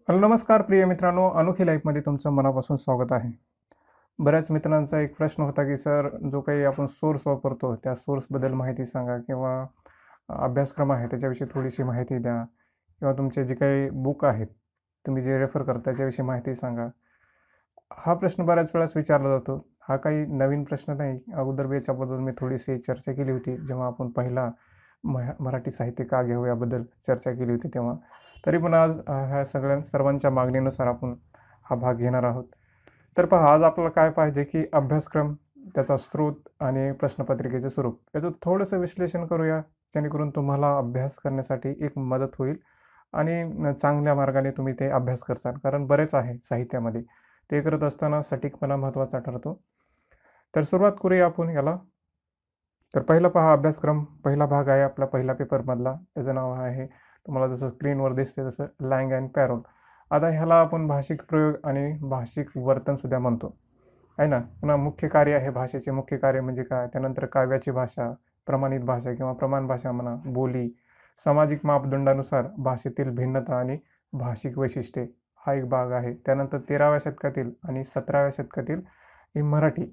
नमस्कार प्रिय मित्रांनो, अनोखी लाईफमध्ये तुमचं मनापासून स्वागत आहे. बऱ्याच मित्रांचा एक प्रश्न होता, की सर जो काही आपण सोर्स वापरतो, त्या सोर्सबद्दल माहिती सांगा किंवा अभ्यासक्रम आहे त्याच्याविषयी थोडीशी माहिती द्या किंवा तुमचे जे काही बुक आहेत, तुम्ही जे रेफर करता त्याच्याविषयी माहिती सांगा. हा प्रश्न बऱ्याच वेळेस विचारला जातो. हा काही नवीन प्रश्न नाही. अगोदर बी याच्याबद्दल मी थोडीशी चर्चा केली होती, जेव्हा आपण पहिला मराठी साहित्य का घ्यावं याबद्दल चर्चा केली होती तेव्हा. तरी पण आज ह्या सर्वांच्या मागणीनुसार आपण हा भाग घेणार आहोत. तर पहा, आज आपल्याला काय पाहिजे, की अभ्यासक्रम, त्याचा स्रोत आणि प्रश्नपत्रिकेचे स्वरूप याचं थोडंसं विश्लेषण करूया, जेणेकरून तुम्हाला अभ्यास करण्यासाठी एक मदत होईल आणि चांगल्या मार्गाने तुम्ही ते अभ्यास करसाल. कारण बरेच आहे साहित्यामध्ये. ते करत असताना सटीकपणा महत्त्वाचा ठरतो. तर सुरुवात करूया आपण याला. तर पहिला पहा अभ्यासक्रम, पहिला भाग आहे आपला पहिला पेपरमधला. त्याचं नाव आहे, तुम्हाला जसं स्क्रीनवर दिसते तसं, लँग अँड पॅरोल. आता ह्याला आपण भाषिक प्रयोग आणि भाषिक वर्तनसुद्धा म्हणतो, आहे ना. पुन्हा मुख्य कार्य आहे, भाषेचे मुख्य कार्य म्हणजे काय, त्यानंतर काव्याची भाषा, प्रमाणित भाषा किंवा प्रमाण भाषा म्हणा, बोली, सामाजिक मापदंडानुसार भाषेतील भिन्नता आणि भाषिक वैशिष्ट्ये, हा एक भाग आहे. त्यानंतर 13व्या शतकातील आणि 17व्या शतकातील ही मराठी,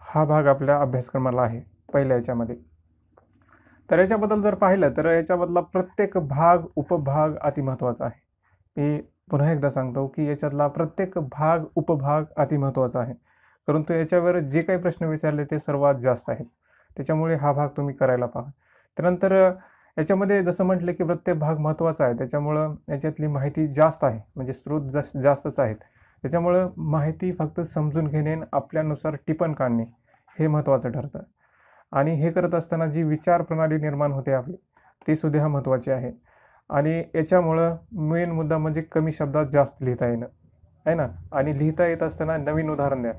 हा भाग आपल्या अभ्यासक्रमाला आहे पहिल्या याच्यामध्ये. तर याच्याबद्दल जर पाहिलं तर याच्यामधला प्रत्येक भाग, उपभाग अतिमहत्त्वाचा आहे. मी पुन्हा एकदा सांगतो, की याच्यातला प्रत्येक भाग, उपभाग अतिमहत्त्वाचा आहे. परंतु याच्यावर जे काही प्रश्न विचारले ते सर्वात जास्त आहेत. त्याच्यामुळे हा भाग तुम्ही करायला पहा. त्यानंतर याच्यामध्ये जसं म्हटलं, की प्रत्येक भाग महत्त्वाचा आहे. त्याच्यामुळं याच्यातली माहिती जास्त आहे. म्हणजे स्रोत जास्तच आहेत. त्याच्यामुळं माहिती फक्त समजून घेणे आणि आपल्यानुसार टिपण काढणे हे महत्त्वाचं ठरतं. आणि हे करत असताना जी विचार प्रणाली निर्माण होते आपली, ती सुद्धा महत्त्वाची आहे. आणि याच्यामुळं मेन मुद्दा म्हणजे कमी शब्दात जास्त लिहिता येणं, आहे ना. आणि लिहिता येत असताना नवीन उदाहरण द्या.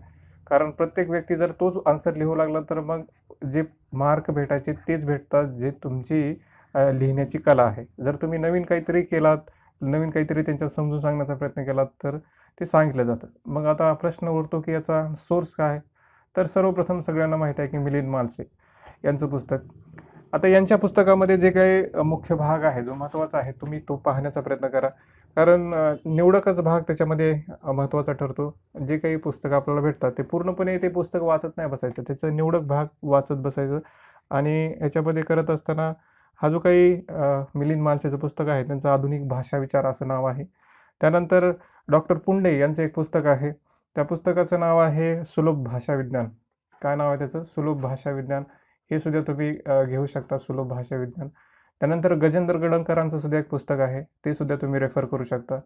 कारण प्रत्येक व्यक्ती जर तोच आन्सर लिहू लागला तर मग जे मार्क भेटायचे तेच भेटतात, जे तुमची लिहिण्याची कला आहे. जर तुम्ही नवीन काहीतरी केलात, नवीन काहीतरी त्यांच्यात समजून सांगण्याचा प्रयत्न केलात तर ते सांगितलं जातं. मग आता प्रश्न उरतो, की याचा सोर्स काय? तर सर्वप्रथम सगळ्यांना माहीत आहे, की मिलिंद मालसे यांचं पुस्तक. आता यांच्या पुस्तकामध्ये जे काही मुख्य भाग आहे, जो महत्त्वाचा आहे, तुम्ही तो पाहण्याचा प्रयत्न करा. कारण निवडकच भाग त्याच्यामध्ये महत्त्वाचा ठरतो. जे काही पुस्तकं आपल्याला भेटतात ते पूर्णपणे ते पुस्तक वाचत नाही बसायचं. त्याचं निवडक भाग वाचत बसायचं. आणि ह्याच्यामध्ये करत असताना हा जो काही मिलिंद मालसेचं पुस्तक आहे, त्यांचं आधुनिक भाषा विचार असं नाव आहे. त्यानंतर डॉक्टर पुंडे यांचं एक पुस्तक आहे. त्या पुस्तकाचं नाव आहे सुलभ भाषा विज्ञान. काय नाव आहे त्याचं? सुलभ भाषा विज्ञान. हे सुद्धा तुम्ही घेऊ शकता, सुलभ भाषा विज्ञान. त्यानंतर गजेंद्र गडंकरांचं सुद्धा एक पुस्तक आहे, ते सुद्धा तुम्ही रेफर करू शकता.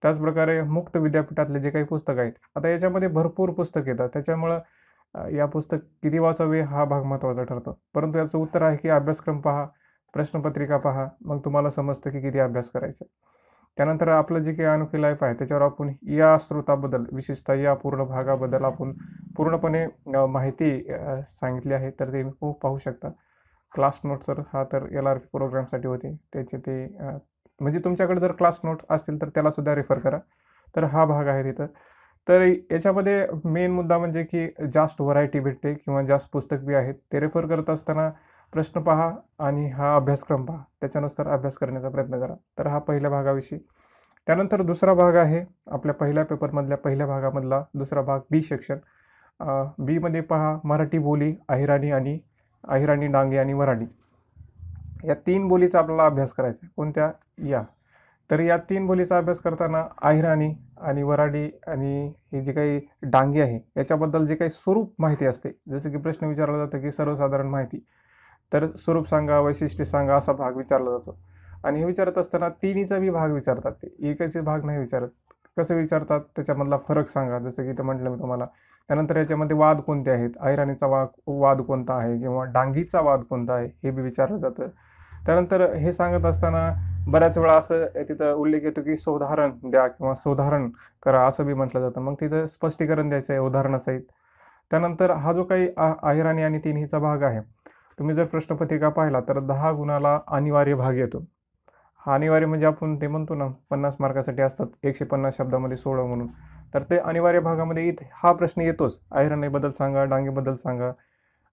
त्याचप्रकारे मुक्त विद्यापीठातले जे काही पुस्तक आहेत, आता याच्यामध्ये भरपूर पुस्तक येतात. त्याच्यामुळं या पुस्तक किती वाचावे हा भाग महत्त्वाचा ठरतो. परंतु याचं उत्तर आहे, की अभ्यासक्रम पहा, प्रश्नपत्रिका पहा, मग तुम्हाला समजतं की किती अभ्यास करायचा. त्यानंतर आपलं जे काही अनोखी लाईफ आहे त्याच्यावर आपण या स्रोताबद्दल, विशेषतः या पूर्ण भागाबद्दल आपण पूर्णपणे माहिती सांगितली आहे. तर ते पाहू शकता. क्लास नोट्स हा तर LRP प्रोग्रामसाठी होते. त्याचे ते म्हणजे तुमच्याकडे जर क्लास नोट्स असतील तर त्यालासुद्धा रेफर करा. तर हा भाग आहे तिथं. तर याच्यामध्ये मेन मुद्दा म्हणजे की जास्त व्हरायटी भेटते किंवा जास्त पुस्तक बी आहेत. ते रेफर करत असताना प्रश्न पहा आणि हा अभ्यासक्रम पहा. त्याच्यानुसार अभ्यास करण्याचा प्रयत्न करा. तर हा पहिल्या भागाविषयी. त्यानंतर दुसरा भाग आहे आपल्या पहिल्या पेपरमधल्या पहिल्या भागामधला दुसरा भाग, बी सेक्शन. बीमध्ये पहा मराठी बोली, अहिराणी, डांगे आणि वऱ्हाडी. या 3 बोलीचा आपल्याला अभ्यास करायचा आहे. कोणत्या? या. तर या 3 बोलीचा अभ्यास करताना अहिराणी आणि वऱ्हाडी आणि हे जे काही डांगे आहे, याच्याबद्दल जे काही स्वरूप माहिती असते, जसं की प्रश्न विचारला जातो, की सर्वसाधारण माहिती. तर स्वरूप सांगा, वैशिष्ट्य सांगा, असा भाग विचारला जातो. आणि हे विचारत असताना तिन्हीचा बी भाग विचारतात ते. एकाचे भाग नाही विचारत. कसं विचारतात? त्याच्यामधला फरक सांगा, जसं की इथं म्हटलं मी तुम्हाला. त्यानंतर याच्यामध्ये वाद कोणते आहेत? अहिराणीचा वाद कोणता आहे? किंवा डांगीचा वाद कोणता आहे? हे बी विचारलं जातं. त्यानंतर हे सांगत असताना बऱ्याच वेळा असं तिथं उल्लेख येतो, की सोदाहरण द्या किंवा सोदाहरण करा असं बी म्हटलं जातं. मग तिथं स्पष्टीकरण द्यायचं आहे उदाहरणासहित. त्यानंतर हा जो काही अहिराणी आणि तिन्हीचा भाग आहे, तुम्ही जर प्रश्नपत्रिका पाहिला तर 10 गुणाला अनिवार्य भाग येतो. हा अनिवार्य म्हणजे आपण ते म्हणतो ना, 50 मार्कासाठी असतात, 150 शब्दामध्ये सोडव म्हणून. तर ते अनिवार्य भागामध्ये हा प्रश्न येतोच. अहिराणीबद्दल सांगा, डांगेबद्दल सांगा.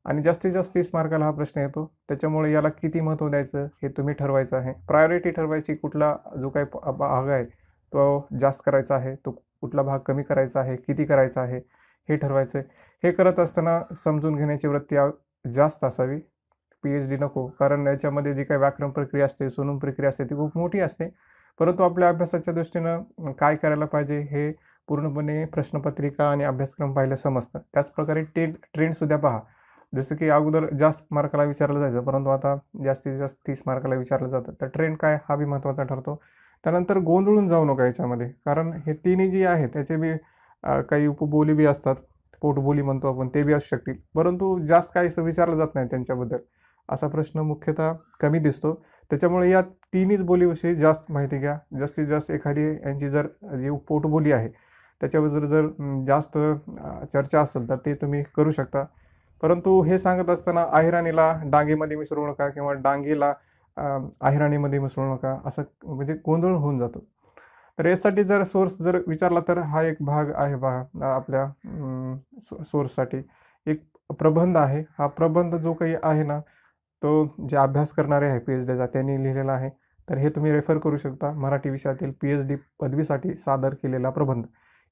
आणि जास्तीत जास्त 30 मार्काला हा प्रश्न येतो. त्याच्यामुळे याला किती महत्त्व द्यायचं हे तुम्ही ठरवायचं आहे. प्रायोरिटी ठरवायची, कुठला जो काही भाग आहे तो जास्त करायचा आहे, तो कुठला भाग कमी करायचा आहे, किती करायचा आहे हे ठरवायचं आहे. हे करत असताना समजून घेण्याची वृत्ती जास्त असावी. PhD नको, कारण याच्यामध्ये जी काही व्याकरण प्रक्रिया असते, सोनून प्रक्रिया असते ती खूप मोठी असते. परंतु आपल्या अभ्यासाच्या दृष्टीनं काय करायला पाहिजे हे पूर्णपणे प्रश्नपत्रिका आणि अभ्यासक्रम पाहिलं समजतं. त्याचप्रकारे ट्रेंडसुद्धा पहा. जसं की अगोदर जास्त मार्काला विचारलं जायचं, परंतु आता जास्तीत जास्त 30 मार्काला विचारलं जातं. तर ट्रेंड काय हा बी महत्त्वाचा ठरतो. त्यानंतर गोंधळून जाऊ नका याच्यामध्ये, कारण हे तिन्ही जी आहेत त्याचे बी काही उपबोली बी असतात, पोटबोली म्हणतो आपण, ते बी असू शकतील. परंतु जास्त काही असं विचारलं जात नाही त्यांच्याबद्दल. असा प्रश्न मुख्यतः कमी दिसतो. त्याच्यामुळे या तिन्हीच बोलीविषयी जास्त माहिती घ्या. जास्तीत जास्त एखादी यांची जर जी पोटबोली आहे त्याच्याबद्दल जर जास्त चर्चा असेल तर ते तुम्ही करू शकता. परंतु हे सांगत असताना अहिराणीला डांगेमध्ये मिसळू नका किंवा डांगेला अहिराणीमध्ये मिसळू नका, असं म्हणजे गोंधळ होऊन जातो. तर यासाठी जर सोर्स जर विचारला तर हा एक भाग आहे पहा आपल्या सोर्ससाठी. एक प्रबंध आहे. हा प्रबंध जो काही आहे ना, तो जे अभ्यास करणारे आहे PhDचा त्यांनी लिहिलेला आहे. तर हे तुम्ही रेफर करू शकता. मराठी विषयातील PhD पदवीसाठी सादर केलेला प्रबंध.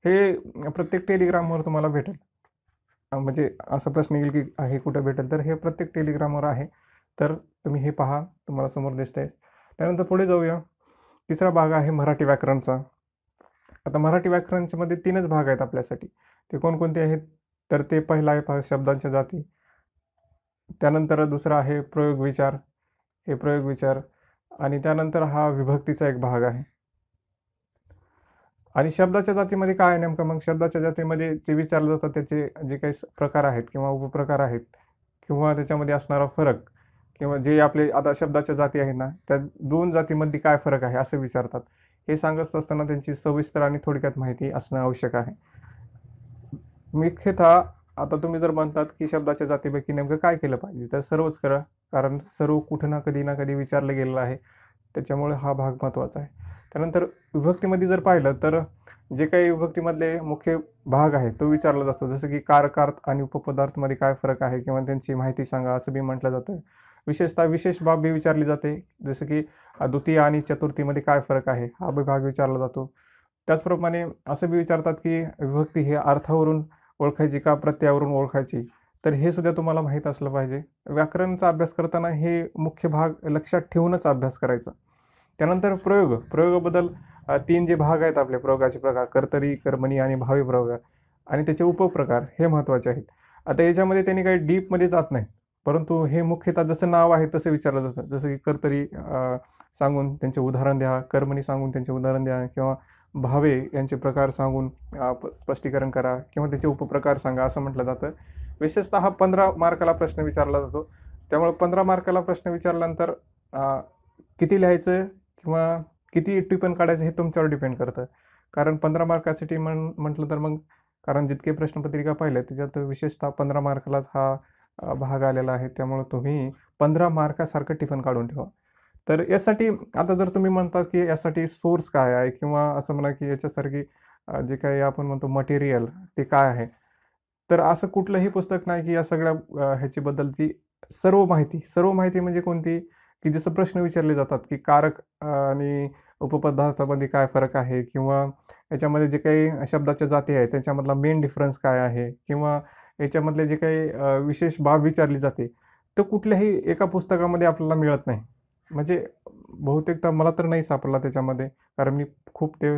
हे प्रत्येक टेलिग्रामवर तुम्हाला भेटेल. म्हणजे असा प्रश्न येईल की हे कुठं भेटेल, तर हे प्रत्येक टेलिग्रामवर आहे. तर तुम्ही हे पहा, तुम्हाला समोर दिसतंय. त्यानंतर पुढे जाऊया. तिसरा भाग आहे मराठी व्याकरणचा. आता मराठी व्याकरणच्यामध्ये 3च भाग आहेत आपल्यासाठी. ते कोणकोणते आहेत? तर ते पहिला आहे पहा शब्दांच्या जाती. त्यानंतर दुसरा आहे प्रयोग विचार. हे प्रयोग विचार आणि त्यानंतर हा विभक्तीचा एक भाग आहे. आणि शब्दाच्या जातीमध्ये काय आहे नेमकं? मग शब्दाच्या जातीमध्ये जे विचारलं जातं त्याचे जे काही प्रकार आहेत किंवा उपप्रकार आहेत किंवा त्याच्यामध्ये असणारा फरक किंवा जे आपले आता शब्दाच्या जाती आहेत ना, त्या 2 जातीमध्ये काय फरक आहे असं विचारतात. हे सांगत असताना त्यांची सविस्तर आणि थोडक्यात माहिती असणं आवश्यक आहे. मुख्यतः आता तुम्ही जर म्हणतात की शब्दाच्या जातीपैकी नेमकं काय केलं पाहिजे, तर सर्वच करा. कारण सर्व कुठं ना कधी विचारलं गेलेलं आहे. त्याच्यामुळे हा भाग महत्त्वाचा आहे. त्यानंतर विभक्तीमध्ये जर पाहिलं तर जे काही विभक्तीमधले मुख्य भाग आहे तो विचारला जातो. जसं की कारकार्थ आणि उपपदार्थमध्ये काय फरक आहे किंवा त्यांची माहिती सांगा असं बी म्हटलं जातं. विशेषतः विशेष बाब बी विचारली जाते. जसं की द्वितीय आणि चतुर्थीमध्ये काय फरक आहे हा बी भाग विचारला जातो. त्याचप्रमाणे असं बी विचारतात की विभक्ती हे अर्थावरून ओळखायची का प्रत्ययावरून ओळखायची? तर हे सुद्धा तुम्हाला माहीत असलं पाहिजे. व्याकरणचा अभ्यास करताना हे मुख्य भाग लक्षात ठेवूनच अभ्यास करायचा. त्यानंतर प्रयोगाबद्दल 3 जे भाग आहेत आपले प्रयोगाचे प्रकार कर्तरी, कर्मणी आणि भावी प्रयोग आणि त्याचे उपप्रकार हे महत्त्वाचे आहेत. आता याच्यामध्ये त्यांनी काही डीपमध्ये जात नाही. परंतु हे मुख्यतः जसं नाव आहे तसं विचारलं जातं. जसं की कर्तरी सांगून त्यांचे उदाहरण द्या, कर्मणी सांगून त्यांचे उदाहरण द्या किंवा भावे यांचे प्रकार सांगून स्पष्टीकरण करा किंवा त्याचे उपप्रकार सांगा असं म्हटलं जातं. विशेषतः हा 15 मार्काला प्रश्न विचारला जातो. त्यामुळे 15 मार्काला प्रश्न विचारल्यानंतर किती लिहायचं किंवा किती टिप्पण काढायचं हे तुमच्यावर डिपेंड करतं. कारण 15 मार्कासाठी म्हटलं तर मग कारण जितके प्रश्नपत्रिका पाहिल्या त्याच्यात विशेषतः 15 मार्कालाच हा भाग आलेला आहे. त्यामुळे तुम्ही 15 मार्कासारखं टिप्पण काढून ठेवा. तर यासाठी आता जर तुम्ही म्हणतात की यासाठी सोर्स काय आहे किंवा असं म्हणा की याच्यासारखी जे काही आपण म्हणतो मटेरियल ते काय आहे? तर असं कुठलंही पुस्तक नाही की या सगळ्या ह्याच्याबद्दलची सर्व माहिती म्हणजे कोणती? की जसं प्रश्न विचारले जातात की कारक आणि उपपदार्थामध्ये काय फरक आहे किंवा याच्यामध्ये जे काही शब्दाच्या जाती आहेत त्याच्यामधला मेन डिफरन्स काय आहे किंवा याच्यामधले जे काही विशेष बाब विचारली जाते, तर कुठल्याही एका पुस्तकामध्ये आपल्याला मिळत नाही. म्हणजे बहुतेकदा मला तर नाही सापडला त्याच्यामध्ये. कारण मी खूप ते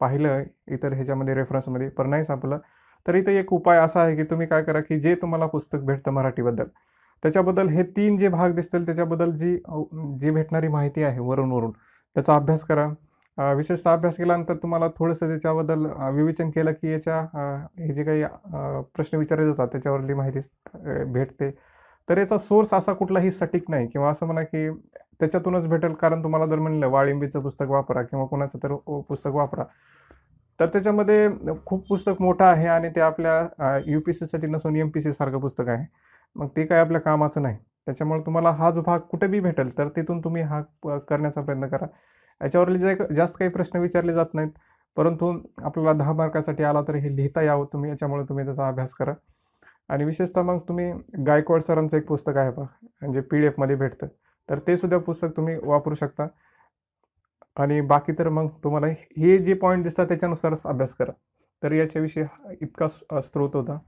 पाहिलं इतर ह्याच्यामध्ये रेफरन्समध्ये, पण नाही सापडलं. तर इथे एक उपाय असा आहे की तुम्ही काय करा की जे तुम्हाला पुस्तक भेटतं मराठीबद्दल, त्याच्याबद्दल हे 3 जे भाग दिसतील त्याच्याबद्दल जी भेटणारी माहिती आहे वरून त्याचा अभ्यास करा. विशेषतः अभ्यास केल्यानंतर तुम्हाला थोडंसं त्याच्याबद्दल विवेचन केलं की हे जे काही प्रश्न विचारले जातात त्याच्यावरली माहिती भेटते. तर याचा सोर्स असा कुठलाही सटीक नाही किंवा असं म्हणा की त्याच्यातूनच भेटेल. कारण तुम्हाला जर म्हणलं वाळिंबीचं पुस्तक वापरा किंवा कोणाचं तर पुस्तक वापरा, तर त्याच्यामध्ये खूप पुस्तक मोठं आहे आणि ते आपल्या UPSCसाठी नसून MPSC सारखं पुस्तक आहे. मग ते काही आपल्या कामाचं नाही. त्याच्यामुळे तुम्हाला हा जो भाग कुठे बी भेटेल तर तिथून तुम्ही हा करण्याचा प्रयत्न करा. याच्यावरले जे जास्त काही प्रश्न विचारले जात नाहीत. परंतु आपल्याला 10 मार्कासाठी आला तर हे लिहिता यावं तुम्ही याच्यामुळे तुम्ही त्याचा अभ्यास करा. आणि विशेषतः मग तुम्ही गायकवाड सरांचं एक पुस्तक आहे पहा, म्हणजे PDF मध्ये भेटतं. तर ते सुद्धा पुस्तक तुम्ही वापरू शकता. आणि बाकी तर मग तुम्हाला हे जे पॉईंट दिसतात त्याच्यानुसारच अभ्यास करा. तर याच्याविषयी इतका स्रोत होता.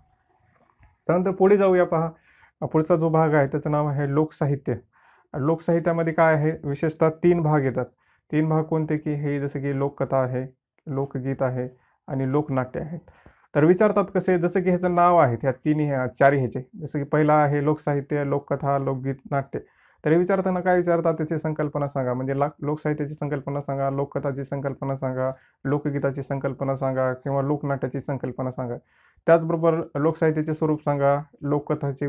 त्यानंतर पुढे जाऊया पहा. पुढचा जो भाग आहे त्याचं नाव आहे लोकसाहित्य. लोकसाहित्यामध्ये काय आहे, विशेषतः 3 भाग येतात. 3 भाग कोणते, की हे जसं की लोककथा आहे, लोकगीत आहे आणि लोकनाट्य आहेत. तर विचारतात कसे, जसं की ह्याचं नाव आहे त्या तिन्ही चारही ह्याचे. जसं की पहिला आहे लोकसाहित्य, लोककथा, लोकगीत, नाट्य. तर हे विचारताना काय विचारतात, त्याची संकल्पना सांगा. म्हणजे लोकसाहित्याची संकल्पना सांगा, लोककथाची संकल्पना सांगा, लोकगीताची संकल्पना सांगा किंवा लोकनाट्याची संकल्पना सांगा. त्याचबरोबर लोकसाहित्याचे स्वरूप सांगा, लोककथाचे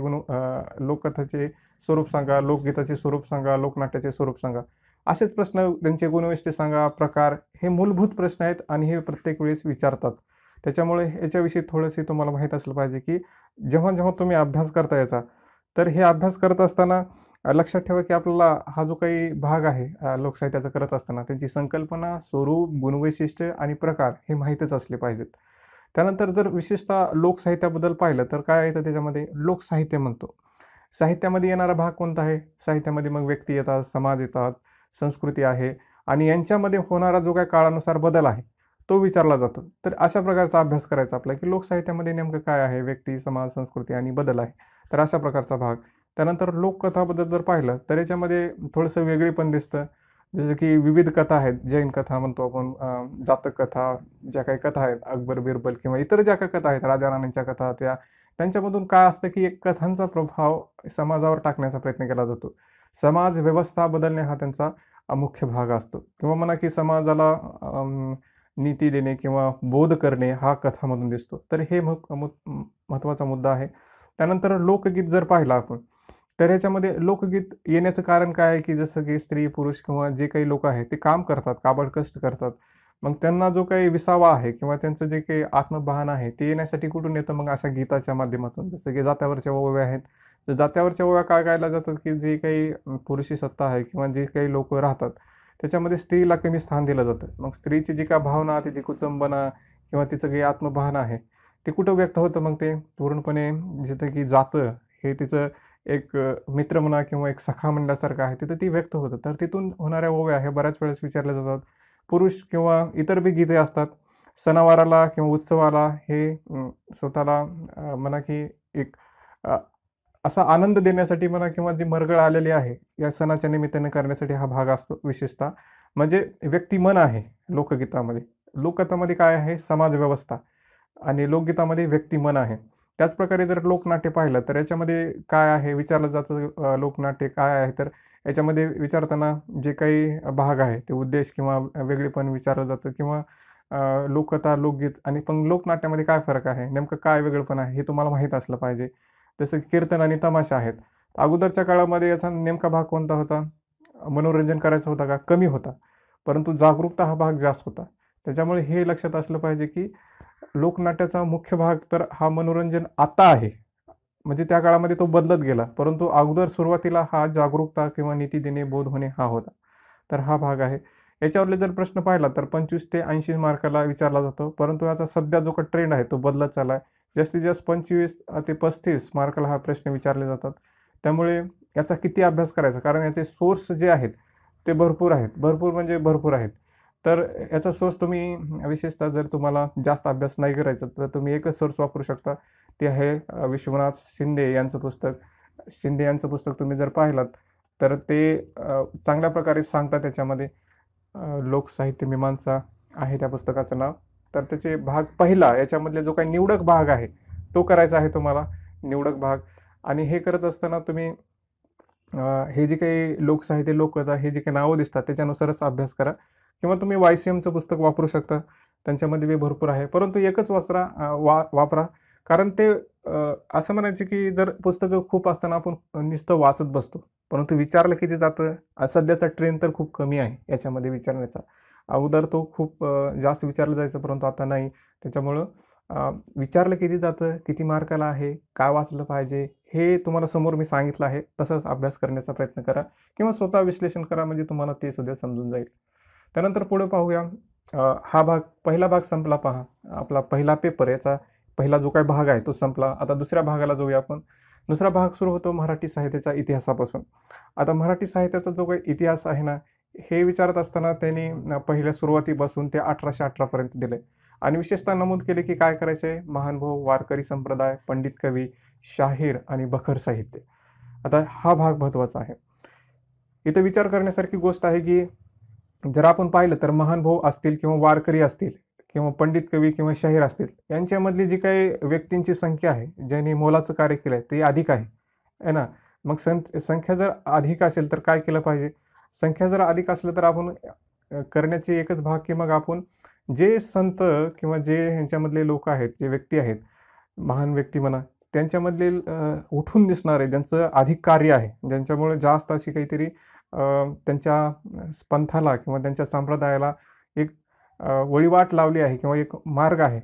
स्वरूप सांगा, लोकगीताचे स्वरूप सांगा, लोकनाट्याचे स्वरूप सांगा. असेच प्रश्न, त्यांचे गुणवैशिष्ट्ये सांगा, प्रकार, हे मूलभूत प्रश्न आहेत आणि हे प्रत्येक वेळेस विचारतात. त्याच्यामुळे याच्याविषयी थोडंसे तुम्हाला माहीत असलं पाहिजे, की जेव्हा तुम्ही अभ्यास करता याचा, तर हे अभ्यास करत असताना लक्षात ठेवा, की आपल्याला हा जो काही भाग आहे लोकसाहित्याचा करत असताना त्याची संकल्पना, स्वरूप, गुणवैशिष्ट्य आणि प्रकार हे माहीतच असले पाहिजेत. त्यानंतर जर विशेषतः लोकसाहित्याबद्दल पाहिलं तर काय येतं त्याच्यामध्ये, लोकसाहित्य म्हणतो. साहित्यामध्ये येणारा भाग कोणता आहे? साहित्यामध्ये मग व्यक्ती येतात, समाज येतात, संस्कृती आहे आणि यांच्यामध्ये होणारा जो काही काळानुसार बदल आहे, तो विचारला जातो. तर अशा प्रकारचा अभ्यास करायचा आपला, की लोकसाहित्यामध्ये नेमकं काय आहे? व्यक्ती, समाज, संस्कृती आणि बदल आहे. तर अशा प्रकारचा भाग. त्यानंतर लोककथाबद्दल जर पाहिलं तर याच्यामध्ये थोडंसं वेगळेपण दिसतं. जसं की विविध कथा आहेत, जैन कथा म्हणतो आपण, जातक कथा, ज्या काही कथा आहेत, अकबर, बिरबल किंवा इतर ज्या काही कथा आहेत, राजा-राणींच्या कथा, त्यांच्यामधून काय असतं, की एक कथांचा प्रभाव समाजावर टाकण्याचा प्रयत्न केला जातो. समाज व्यवस्था बदलणे हा त्यांचा मुख्य भाग असतो किंवा म्हणा, की समाजाला नीती देणे किंवा बोध करणे हा कथामधून दिसतो. तर हे महत्त्वाचा मुद्दा आहे. त्यानंतर लोकगीत जर पाहिलं आपण, तर ह्याच्यामध्ये लोकगीत येण्याचं कारण काय आहे, की जसं की स्त्री, पुरुष किंवा जे काही लोकं आहेत, ते काम करतात, काबाड कष्ट करतात. मग त्यांना जो काही विसावा आहे किंवा त्यांचं जे काही आत्मभान आहे, ते येण्यासाठी कुठून येतं? मग अशा गीताच्या माध्यमातून. जसं की जात्यावरच्या ओव्या आहेत. तर जात्यावरच्या ओव्या का गायल्या जातात, की जे काही पुरुषी सत्ता आहे किंवा जे काही लोकं राहतात, त्याच्यामध्ये स्त्रीला कमी स्थान दिलं जातं. मग स्त्रीची जी काही भावना, तिची कुचंबना किंवा तिचं काही आत्मभान आहे, ते कुठं व्यक्त होतं? मग ते पूर्णपणे जिथं की जातं, हे तिचं एक मित्र म्हणा किंवा एक सखा म्हणल्यासारखं आहे, तिथं ती व्यक्त होतं. तर तिथून होणाऱ्या ओव्या ह्या बऱ्याच वेळेस विचारल्या जातात. पुरुष किंवा इतर बी गीते असतात. सणावाराला किंवा उत्सवाला हे स्वतःला म्हणा, की एक अ, असा आनंद देण्यासाठी म्हणा किंवा जी मरगळ आलेली आहे, या सणाच्या निमित्ताने करण्यासाठी हा भाग असतो विशेषतः. म्हणजे व्यक्तिमन आहे लोकगीतामध्ये. लोककथामध्ये काय आहे? समाजव्यवस्था आणि लोकगीतामध्ये व्यक्तिमन आहे. त्याचप्रकारे जर लोकनाट्य पाहिलं तर याच्यामध्ये काय आहे विचारलं जातं, लोकनाट्य काय आहे? तर याच्यामध्ये विचारताना जे काही भाग आहे ते उद्देश किंवा वेगळेपण विचारलं जातं किंवा लोककथा, लोकगीत आणि पण लोकनाट्यामध्ये काय फरक आहे? नेमकं काय वेगळेपण आहे? हे तुम्हाला माहीत असलं पाहिजे. जसं की कीर्तन आणि तमाशा आहेत. अगोदरच्या काळामध्ये याचा नेमका भाग कोणता होता? मनोरंजन करायचा होता का? कमी होता. परंतु जागरूकता हा भाग जास्त होता. त्याच्यामुळे हे लक्षात असलं पाहिजे, की लोकनाट्याचा मुख्य भाग तर हा मनोरंजन आता आहे. म्हणजे त्या काळामध्ये तो बदलत गेला. परंतु अगोदर सुरुवातीला हा जागरूकता किंवा नीती देणे, बोध होणे हा होता. तर हा भाग आहे. याच्यावरले जर प्रश्न पाहिला तर 25 ते 80 मार्काला विचारला जातो. परंतु याचा सध्या जो काही ट्रेंड आहे तो बदलत चालला आहे. जास्तीत जास्त 25 ते 35 मार्काला हा प्रश्न विचारले जातात. त्यामुळे याचा किती अभ्यास करायचा? कारण याचे सोर्स जे आहेत ते भरपूर आहेत. भरपूर म्हणजे भरपूर आहेत. तर याचा सोर्स तुम्ही विशेषतः जर तुम्हाला जास्त अभ्यास नाही करायचा तर तुम्ही एकच सोर्स वापरू शकता. ते आहे विश्वनाथ शिंदे यांचं पुस्तक. शिंदे यांचं पुस्तक तुम्ही जर पाहिलात तर ते चांगल्या प्रकारे सांगतात त्याच्यामध्ये. लोकसाहित्य मीमांसा आहे त्या पुस्तकाचं नाव. तर त्याचे भाग पहिला याच्यामधले जो काही निवडक भाग आहे, तो करायचा आहे तुम्हाला, निवडक भाग. आणि हे करत असताना तुम्ही हे जे काही लोकसाहित्य, लोककथा हे जे काही नावं दिसतात त्याच्यानुसारच अभ्यास करा किंवा तुम्ही वायसीएमचं पुस्तक वापरू शकता. त्यांच्यामध्ये बी भरपूर आहे. परंतु एकच वापरा. कारण ते असं म्हणायचं की जर पुस्तकं खूप असताना आपण नुसतं वाचत बसतो. परंतु विचारलं किती जातं? सध्याचा ट्रेंड तर खूप कमी आहे याच्यामध्ये विचारण्याचा. अगोदर तो खूप जास्त विचारलं जायचं, परंतु आता नाही. त्याच्यामुळं विचारलं किती जातं? किती मार्काला आहे? काय वाचलं पाहिजे? हे तुम्हाला समोर मी सांगितलं आहे. तसंच अभ्यास करण्याचा प्रयत्न करा किंवा स्वतः विश्लेषण करा, म्हणजे तुम्हाला ते सुद्धा समजून जाईल. त्यानंतर पुढे पाहूया. हा भाग, पहिला भाग संपला पहा. आपला पहिला पेपर, याचा पहिला जो काही भाग आहे तो संपला. आता दुसऱ्या भागाला जाऊया आपण. दुसरा भाग सुरू होतो मराठी साहित्याच्या इतिहासापासून. आता मराठी साहित्याचा जो काही इतिहास आहे ना, हे विचारत असताना त्यांनी पहिल्या सुरुवातीपासून ते 1818 पर्यंत दिले आणि विशेषतः नमूद केले की काय करायचे, महानुभाव, वारकरी संप्रदाय, पंडित कवी, शाहीर आणि बखर साहित्य. आता हा भाग महत्त्वाचा आहे. इथं विचार करण्यासारखी गोष्ट आहे की जर आपण पाहिलं तर महानुभाव असतील किंवा वारकरी असतील किंवा पंडित कवी किंवा शाहीर असतील, यांच्यामधली जी काही व्यक्तींची संख्या आहे, ज्यांनी मोलाचं कार्य केलं आहे, ते अधिक आहे, आहे ना? मग संख्या जर अधिक असेल तर काय केलं पाहिजे? संख्या जर अधिक असलं तर आपण करण्याची एकच भाग की मग आपण जे संत किंवा जे ह्यांच्यामधले लोक आहेत, जे व्यक्ती आहेत, महान व्यक्ती म्हणा, त्यांच्यामधले उठून दिसणारे ज्यांचं अधिक कार्य आहे, ज्यांच्यामुळे जास्त अशी काहीतरी त्यांच्या पंथाला किंवा त्यांच्या संप्रदायाला एक वळीवाट लावली आहे किंवा एक मार्ग आहे,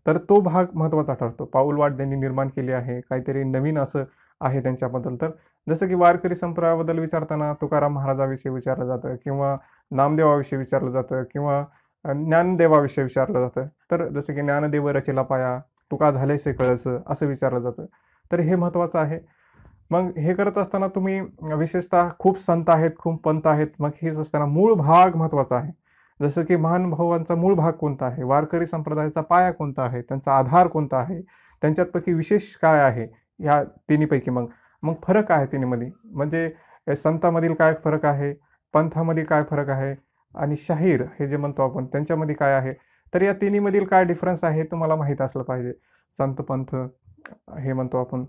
तर तो भाग महत्त्वाचा ठरतो. पाऊलवाट त्यांनी निर्माण केली आहे, काहीतरी नवीन असं आहे त्यांच्याबद्दल. तर जसं की वारकरी संप्रदायाबद्दल विचारताना तुकाराम महाराजाविषयी विचारलं जातं किंवा नामदेवाविषयी विचारलं जातं किंवा ज्ञानदेवाविषयी विचारलं जातं. तर जसं की ज्ञानदेव रचिला पाया, तुका झाल्यासे कळसं, असं विचारलं जातं. तर हे महत्त्वाचं आहे. मग हे करत असताना तुम्ही विशेषतः खूप संत आहेत, खूप पंथ आहेत. मग हेच असताना मूळ भाग महत्त्वाचा आहे. जसं की महानुभावांचा मूळ भाग कोणता आहे? वारकरी संप्रदायाचा पाया कोणता आहे? त्यांचा आधार कोणता आहे? त्यांच्यापैकी विशेष काय आहे? ह्या तिन्हीपैकी मग मग फरक आहे तिन्हीमध्ये. म्हणजे संतांमधील काय फरक आहे? पंथामध्ये काय फरक आहे? आणि शाहीर हे जे म्हणतो आपण त्यांच्यामध्ये काय आहे? तर या तिन्हीमधील काय डिफरन्स आहे तुम्हाला माहीत असलं पाहिजे. संत, पंथ हे म्हणतो आपण.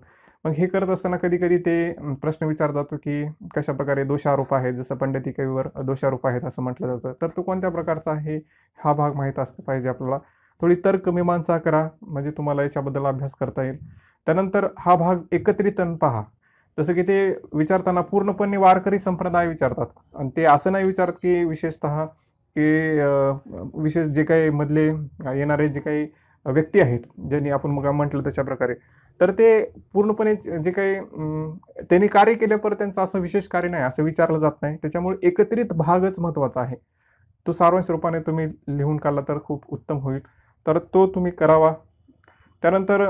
मग हे करत असताना कधी-कधी ते प्रश्न विचारतात की कशाप्रकारे दोषारोप आहे, जसं पंडिती कवीवर दोषारोप आहेत असं म्हटलं जातं. तर तो कोणत्या प्रकारचा आहे? हा भाग माहीत असला पाहिजे आपल्याला. थोडी तर्कमीमांसा करा, म्हणजे तुम्हाला याच्याबद्दल अभ्यास करता येईल. त्यानंतर हा भाग एकत्रितपणे पहा. जसं की ते विचारताना पूर्णपणे वारकरी संप्रदाय विचारतात आणि ते असं नाही विचारत की विशेषतः की विशेष जे काही मधले येणारे जे काही व्यक्ती आहेत, ज्यांनी आपण मग म्हटलं तशा प्रकारे. तर ते पूर्णपणे जे काही त्यांनी कार्य केलं पण त्यांचं असं विशेष कार्य नाही, असं विचारलं जात नाही. त्याच्यामुळे एकत्रित भागच महत्त्वाचा आहे. तो सारांश रूपाने तुम्ही लिहून काढला तर खूप उत्तम होईल. तर तो तुम्ही करावा. त्यानंतर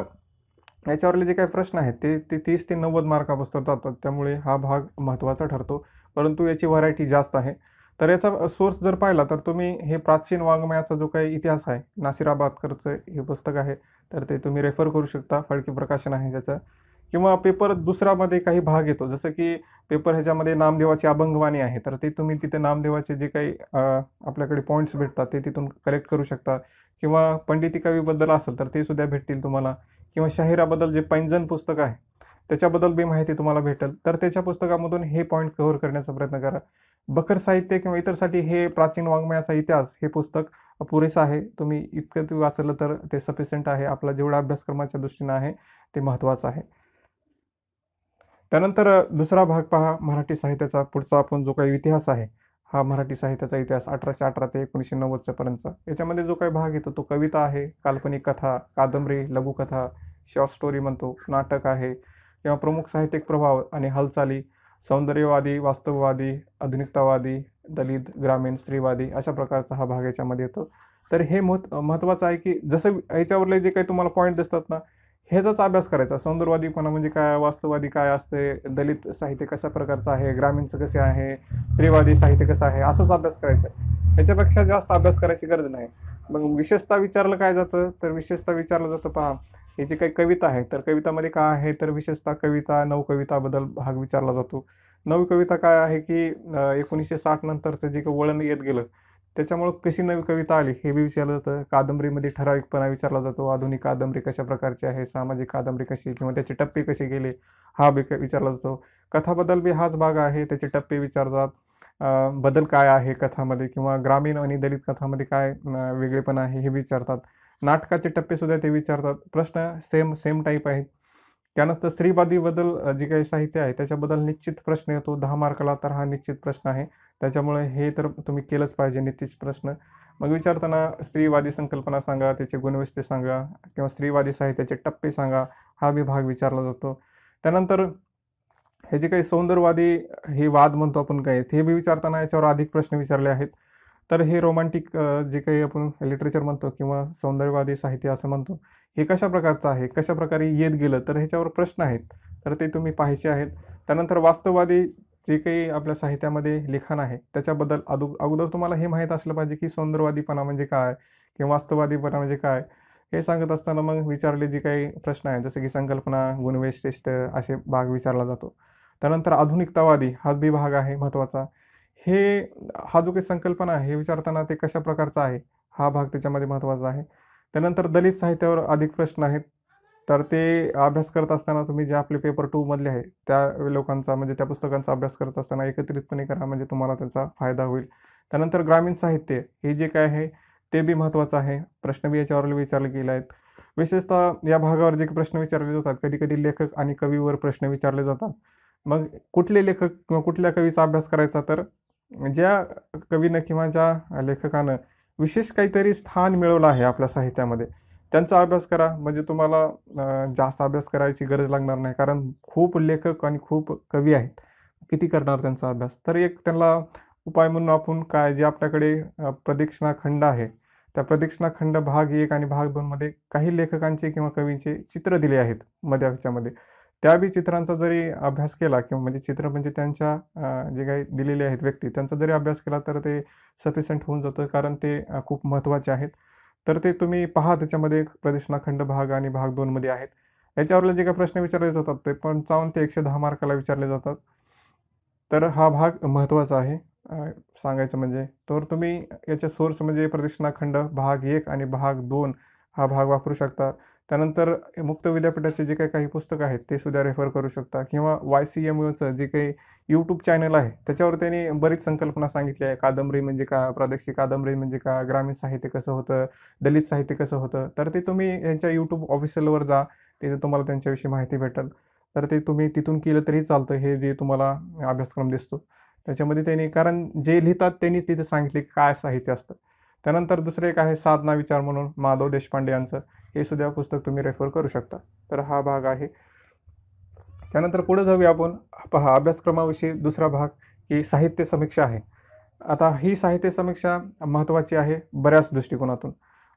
याच्यावरले जे काही प्रश्न आहेत ते 30 ते 90 मार्कापासून जातात. त्यामुळे हा भाग महत्त्वाचा ठरतो. परंतु याची व्हरायटी जास्त आहे. तर याचा सोर्स जर पाहिला तर तुम्ही हे प्राचीन वाङ्मयाचा जो काही इतिहास आहे, नासिराबादकरचं हे पुस्तक आहे. तर ते तुम्ही रेफर करू शकता. फडके प्रकाशन आहे त्याचं. किंवा पेपर दुसरामध्ये काही भाग येतो. जसं की पेपर ह्याच्यामध्ये नामदेवाची अभंगवाणी आहे. तर ते तुम्ही तिथे नामदेवाचे जे काही आपल्याकडे पॉईंट्स भेटतात ते तिथून कलेक्ट करू शकता. किंवा पंडिती कवीबद्दल असेल तर ते सुद्धा भेटतील तुम्हाला. किंवा शाहिराबद्दल जे पैंजण पुस्तक आहे, त्याच्याबद्दल बी माहिती तुम्हाला भेटेल. तर त्याच्या पुस्तकामधून हे पॉईंट कव्हर करण्याचा प्रयत्न करा. बखर साहित्य किंवा इतरसाठी हे प्राचीन वाङ्मयाचा इतिहास हे पुस्तक पुरेसं आहे. तुम्ही इतकं ते वाचलं तर ते सफिशियंट आहे. आपला जेवढा अभ्यासक्रमाच्या दृष्टीनं आहे ते महत्त्वाचं आहे. त्यानंतर दुसरा भाग पहा मराठी साहित्याचा. पुढचा आपण जो काही इतिहास आहे, हा मराठी साहित्याचा इतिहास 1818 ते 1990 पर्यंतचा. याच्यामध्ये जो काही भाग येतो तो कविता आहे, काल्पनिक कथा, कादंबरी, लघुकथा, शॉर्ट स्टोरी म्हणतो, नाटक आहे किंवा प्रमुख साहित्यिक प्रभाव आणि हालचाली, सौंदर्यवादी, वास्तववादी, आधुनिकतावादी, दलित, ग्रामीण, स्त्रीवादी अशा प्रकारचा हा भाग याच्यामध्ये येतो. तर हे महत्त्वाचं आहे की जसं याच्यावरले जे काही तुम्हाला पॉईंट दिसतात ना, ह्याचाच अभ्यास करायचा. सौंदर्यवादीपणा म्हणजे काय, वास्तववादी काय असते, दलित साहित्य कशा प्रकारचं आहे, ग्रामीणचं कसे आहे, स्त्रीवादी साहित्य कसं आहे, असंच अभ्यास करायचा आहे. याच्यापेक्षा जास्त अभ्यास करायची गरज नाही. मग विशेषतः विचारलं काय जातं, तर विशेषतः विचारलं जातं पहा, हे जे काही कविता आहे, तर कवितामध्ये काय आहे, तर विशेषतः कविता, नवकविताबद्दल भाग विचारला जातो. नवकविता काय आहे की 1960 नंतरचं जे काही वळण येत गेलं, त्याच्यामुळं कशी नवी कविता आली हे बी विचारलं जातं. कादंबरीमध्ये ठराविकपणा विचारला जातो. आधुनिक कादंबरी कशा प्रकारची आहे, सामाजिक कादंबरी कशी किंवा त्याचे टप्पे कसे गेले हा बी विचारला जातो. कथाबद्दल बी हाच भाग आहे, त्याचे टप्पे विचारतात. बदल काय आहे कथामध्ये किंवा ग्रामीण आणि दलित कथामध्ये काय वेगळेपण आहे हे विचारतात. नाटकाचे टप्पेसुद्धा ते विचारतात. प्रश्न सेम टाईप आहेत. त्यानंतर स्त्रीवादीबद्दल जे काही साहित्य आहे त्याच्याबद्दल निश्चित प्रश्न येतो 10 मार्काला. तर हा निश्चित प्रश्न आहे. त्याच्यामुळे हे तर तुम्ही केलंच पाहिजे निश्चित प्रश्न. मग विचारताना स्त्रीवादी संकल्पना सांगा, त्याचे गुणवैशिष्ट्ये सांगा किंवा स्त्रीवादी साहित्याचे टप्पे सांगा, हा बी भाग विचारला जातो. त्यानंतर हे जे काही सौंदर्यवादी हे वाद म्हणतो आपण काय, हे बी विचारताना याच्यावर अधिक प्रश्न विचारले आहेत. तर हे रोमॅन्टिक जे काही आपण लिटरेचर म्हणतो किंवा सौंदर्यवादी साहित्य असं म्हणतो, हे कशा प्रकारचं आहे, कशाप्रकारे येत गेलं, तर ह्याच्यावर प्रश्न आहेत. तर ते तुम्ही पाहायचे आहेत. त्यानंतर वास्तववादी जे काही आपल्या साहित्यामध्ये लिखाण आहे त्याच्याबद्दल अगोदर तुम्हाला हे माहीत असलं पाहिजे की सौंदर्यवादीपणा म्हणजे काय किंवा वास्तववादीपणा म्हणजे काय. हे सांगत असताना मग विचारले जे काही प्रश्न आहेत जसं की संकल्पना, गुणवैशिष्ट्य असे भाग विचारला जातो. त्यानंतर आधुनिकतावादी हा बी भाग आहे महत्त्वाचा. हे हा जो काही संकल्पना आहे हे विचारताना ते कशा प्रकारचा आहे हा भाग त्याच्यामध्ये महत्त्वाचा आहे. त्यानंतर दलित साहित्यावर अधिक प्रश्न आहेत. तर ते अभ्यास करत असताना तुम्ही जे आपले पेपर 2 मधले आहे त्या लोकांचा म्हणजे त्या पुस्तकांचा अभ्यास करत असताना एकत्रितपणे करा म्हणजे तुम्हाला त्याचा फायदा होईल. त्यानंतर ग्रामीण साहित्य हे जे काय आहे ते बी महत्त्वाचं आहे. प्रश्न बी याच्यावर विचारले गेले आहेत. विशेषतः या भागावर जे प्रश्न विचारले जातात, कधी-कधी लेखक आणि कवीवर प्रश्न विचारले जातात. मग कुठले लेखक किंवा कुठल्या कवीचा अभ्यास करायचा तर ज्या कवीनं किंवा ज्या लेखकानं विशेष काहीतरी स्थान मिळवलं आहे आपल्या साहित्यामध्ये, त्यांचा अभ्यास करा. म्हणजे तुम्हाला जास्त अभ्यास करायची गरज लागणार नाही. कारण खूप लेखक आणि खूप कवी आहेत. किती करणार त्यांचा अभ्यास? तर एक त्यांना उपाय म्हणून आपण काय जे आपल्याकडे प्रदक्षिणा खंड आहे, त्या प्रदक्षिणा खंड भाग 1 आणि भाग 2 मध्ये काही लेखकांचे किंवा कवींचे चित्र दिले आहेत मध्ये ह्याच्यामध्ये. त्या बी चित्रांचा जरी अभ्यास केला किंवा म्हणजे चित्र म्हणजे त्यांच्या जे काही दिलेले आहेत व्यक्ती त्यांचा जरी अभ्यास केला तर ते सफिशियंट होऊन जातं कारण ते खूप महत्त्वाचे आहेत. तर ते तुम्ही पहा त्याच्यामध्ये प्रदक्षिणा खंड भाग आणि भाग 2 मध्ये आहेत. याच्यावरले जे काही प्रश्न विचारले जातात ते 55 ते 110 मार्काला विचारले जातात. तर हा भाग महत्त्वाचा आहे सांगायचं म्हणजे. तर तुम्ही याचे सोर्स म्हणजे प्रदक्षिणा खंड भाग 1 आणि भाग 2 हा भाग वापरू शकता. त्यानंतर मुक्त विद्यापीठाचे जे काही पुस्तकं आहेत ते सुद्धा रेफर करू शकता किंवा YCMUचं जे काही यूट्यूब चॅनल आहे त्याच्यावर त्यांनी बरीच संकल्पना सांगितली आहे. कादंबरी म्हणजे काय, प्रादेशिक कादंबरी म्हणजे काय, ग्रामीण साहित्य कसं होतं, दलित साहित्य कसं होतं. तर ते तुम्ही यांच्या यूट्यूब ऑफिशियलवर जा. तिथे तुम्हाला त्यांच्याविषयी माहिती भेटेल. तर ते तुम्ही तिथून केलं तरी चालतं. हे जे तुम्हाला अभ्यासक्रम दिसतो. त्याच्यामध्ये त्यांनी कारण जे लिहितात त्यांनीच तिथे सांगितले की काय साहित्य असतं. त्यानंतर दुसरं एक आहे साधना विचार म्हणून माधव देशपांडे यांचं. हे सुद्धा पुस्तक तुम्ही रेफर करू शकता. तर हा भाग आहे. त्यानंतर पुढे जाऊया आपण. पहा अभ्यासक्रमाविषयी दुसरा भाग ही साहित्य समीक्षा आहे. आता ही साहित्य समीक्षा महत्त्वाची आहे बऱ्याच दृष्टिकोनातून.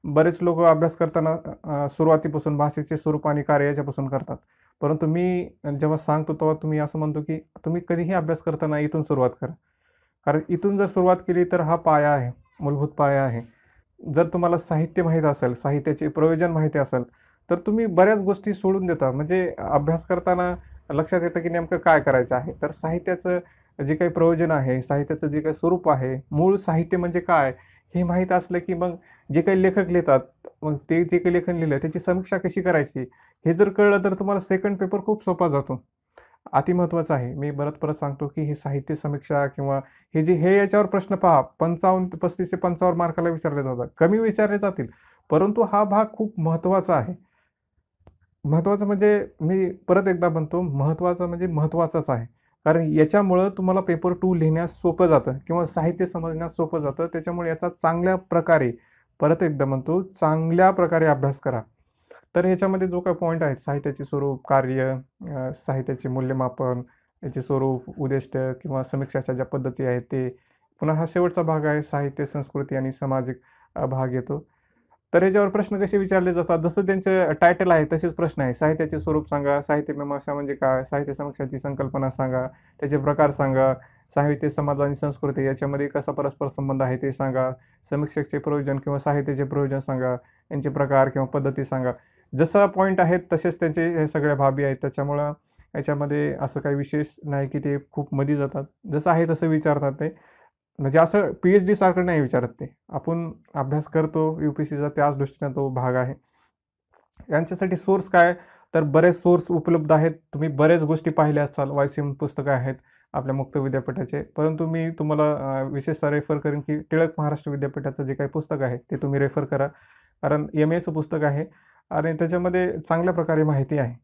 बरेच लोकं अभ्यास करताना सुरुवातीपासून भाषेचे स्वरूप आणि कार्य याच्यापासून करतात. परंतु मी जेव्हा सांगतो तेव्हा तुम्ही असं म्हणतो की तुम्ही कधीही अभ्यास करताना इथून सुरुवात करा. कारण इथून जर सुरुवात केली तर हा पाया आहे, मूलभूत पाया आहे. जर तुम्हाला साहित्य माहीत असेल, साहित्याचे प्रयोजन माहिती असेल, तर तुम्ही बऱ्याच गोष्टी सोडून देता. म्हणजे अभ्यास करताना लक्षात येतं की नेमकं काय करायचं आहे. तर साहित्याचं जे काही प्रयोजन आहे, साहित्याचं जे काही स्वरूप आहे, मूळ साहित्य म्हणजे काय, हे माहीत असलं की मग जे काही लेखक लिहितात, मग ते जे काही लेखन लिहिलं त्याची समीक्षा कशी करायची, हे जर कळलं तर तुम्हाला सेकंड पेपर खूप सोपा जातो. अतिमहत्त्वाचं आहे. मी परत सांगतो, की ही साहित्य समीक्षा किंवा हे याच्यावर प्रश्न पहा 55 35 ते 55 मार्काला विचारले जातात. कमी विचारले जातील, परंतु हा भाग खूप महत्त्वाचा आहे. महत्त्वाचं म्हणजे मी परत एकदा म्हणतो, महत्त्वाचं म्हणजे महत्त्वाचाच आहे. कारण याच्यामुळं तुम्हाला पेपर 2 लिहिण्यास सोपं जातं किंवा साहित्य समजण्यास सोपं जातं. त्याच्यामुळे याचा चांगल्या प्रकारे, परत एकदा म्हणतो, चांगल्या प्रकारे अभ्यास करा. तर ह्याच्यामध्ये जो काही पॉइंट आहेत, साहित्याचे स्वरूप, कार्य, साहित्याचे मूल्यमापन, याचे स्वरूप, उद्दिष्ट किंवा समीक्षाच्या ज्या पद्धती आहेत ते. पुन्हा हा शेवटचा भाग आहे, साहित्य, संस्कृती आणि सामाजिक भाग येतो. तर याच्यावर प्रश्न कसे विचारले जातात, जसं त्यांचं टायटल आहे तसेच प्रश्न आहे. साहित्याचे स्वरूप सांगा, साहित्य मीमांसा म्हणजे काय, साहित्य समीक्षाची संकल्पना सांगा, त्याचे प्रकार सांगा, साहित्य, समाज आणि संस्कृती याच्यामध्ये कसा परस्पर संबंध आहे ते सांगा, समीक्षकचे प्रयोजन किंवा साहित्याचे प्रयोजन सांगा, यांचे प्रकार किंवा पद्धती सांगा. जसा पॉइंट आहेत तसेच त्यांचे हे सगळ्या बाबी आहेत. त्याच्यामुळं याच्यामध्ये असं काही विशेष नाही की ते खूप मध्ये जातात. जसं आहे तसं विचारतात ते. म्हणजे असं पी-एच-डी सारखं नाही विचारत ते. आपण अभ्यास करतो यू-पी-एस-सीचा त्याच दृष्टीने तो भाग आहे. यांच्यासाठी सोर्स काय? तर बरेच सोर्स उपलब्ध आहेत. तुम्ही बऱ्याच गोष्टी पाहिल्या असाल. वायसीएम पुस्तकं आहेत आपल्या मुक्त विद्यापीठाचे. परंतु मी तुम्हाला विशेषतः रेफर करेन की टिळक महाराष्ट्र विद्यापीठाचं जे काही पुस्तक आहे ते तुम्ही रेफर करा. कारण एम-एचं पुस्तक आहे आणि त्याच्यामध्ये चांगल्या प्रकारे माहिती आहे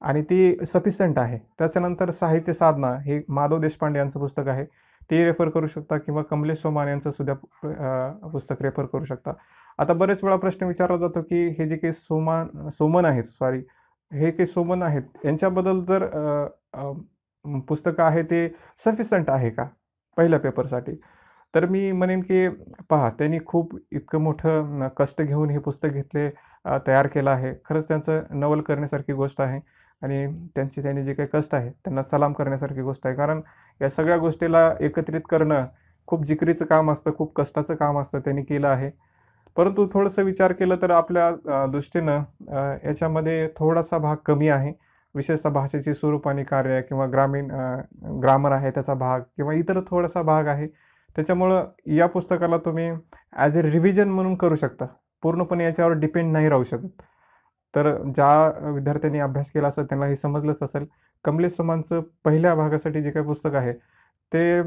आणि ती सफिशियंट आहे. त्याच्यानंतर साहित्य साधना हे माधव देशपांडे यांचं पुस्तक आहे. ते रेफर करू शकता किंवा कमलेश सोमान यांचं सुद्धा पुस्तक रेफर करू शकता. आता बरेच वेळा प्रश्न विचारला जातो, की हे जे काही सोमन आहेत सॉरी, हे काही सोमन आहेत यांच्याबद्दल जर पुस्तकं आहे ते सफिशियंट आहे का पहिल्या पेपरसाठी? तर मी म्हणेन, की पहा त्यांनी खूप इतकं मोठं कष्ट घेऊन हे पुस्तक तयार केलं आहे. खरंच त्यांचं नवल करण्यासारखी गोष्ट आहे आणि त्यांनी जे काही कष्ट आहे त्यांना सलाम करण्यासारखी गोष्ट आहे. कारण या सगळ्या गोष्टीला एकत्रित करणं खूप जिकरीचं काम असतं, खूप कष्टाचं काम असतं. त्यांनी केलं आहे. परंतु थोडंसं विचार केलं तर आपल्या दृष्टीनं याच्यामध्ये थोडासा भाग कमी आहे. विशेषतः भाषेची स्वरूप आणि कार्य किंवा ग्रामर आहे त्याचा भाग किंवा इतर थोडासा भाग आहे. त्याच्यामुळं या पुस्तकाला तुम्ही ॲज अ रिव्हिजन म्हणून करू शकता. पूर्णपणे याच्यावर डिपेंड नाही राहू शकत. तर ज्या विद्यार्थ्यांनी अभ्यास केला असेल त्यांना हे समजलंच असेल. कमलेश सोमानचं पहिल्या भागासाठी जे काही पुस्तक आहे ते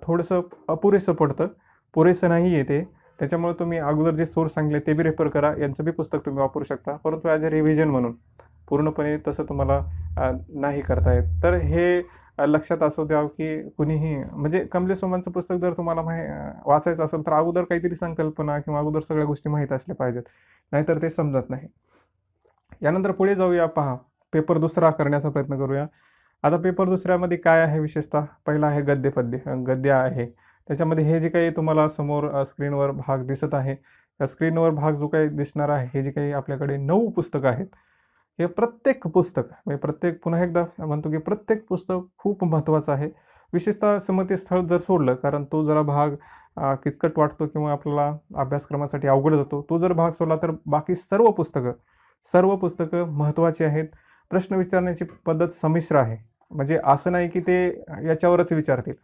थोडंसं अपुरेसं पडतं. पुरेसं नाही आहे ते. त्याच्यामुळे तुम्ही अगोदर जे सोर्स सांगितले ते बी रेफर करा. यांचं बी पुस्तक तुम्ही वापरू शकता. परंतु ॲज अ रिव्हिजन म्हणून पूर्णपणे तसं तुम्हाला नाही करता येत. तर हे लक्षात असू द्या की कुणीही म्हणजे कमलेश सोमानचं पुस्तक जर तुम्हाला वाचायचं असेल तर अगोदर काहीतरी संकल्पना किंवा अगोदर सगळ्या गोष्टी माहीत असल्या पाहिजेत. नाहीतर ते समजत नाही. यानंतर पुढे जाऊया. पहा, पेपर दुसरा करण्याचा प्रयत्न करूया. आता पेपर दुसऱ्यामध्ये काय आहे विशेषतः? पहिला आहे गद्य-पद्य. गद्य आहे. त्याच्यामध्ये हे जे काही तुम्हाला समोर स्क्रीनवर भाग दिसत आहे, त्या स्क्रीनवर भाग जो काही दिसणार आहे, हे जे काही आपल्याकडे 9 पुस्तकं आहेत. हे प्रत्येक पुस्तक म्हणजे पुन्हा एकदा म्हणतो की प्रत्येक पुस्तक खूप महत्त्वाचं आहे. विशेषतः समतीस्थळ जर सोडलं, कारण तो जरा भाग किचकट वाटतो किंवा आपल्याला अभ्यासक्रमासाठी अवघड जातो. तो जर भाग सोडला तर बाकी सर्व पुस्तकं महत्त्वाची आहेत. प्रश्न विचारण्याची पद्धत संमिश्र आहे. म्हणजे असं नाही की ते याच्यावरच विचारतील.